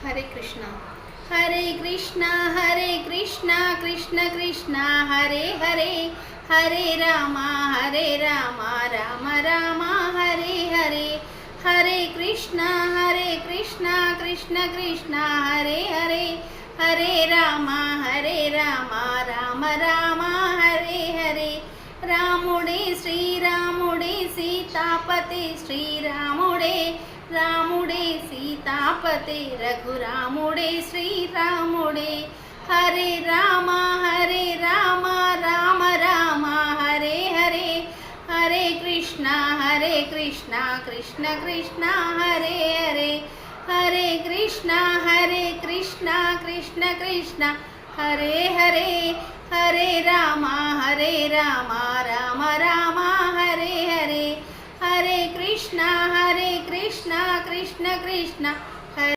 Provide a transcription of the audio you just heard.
Hare Krishna Hare Krishna Hare Krishna Krishna Krishna Hare Hare Hare Rama Ram Rama Hare Hare Hare Krishna Krishna Krishna Hare Hare Hare Rama Ram Rama Hare Hare रामुडे श्रीरामुडे सीतापते श्रीरामुडे रामुडे सीतापते रघुरामुडे श्रीरामुडे Hare Ram Ram Ram Hare Hare Hare Krishna Krishna Krishna Hare Hare Hare Krishna Krishna Krishna Hare Hare Hare Ram Ram Ram Hare Hare Hare Krishna Krishna Krishna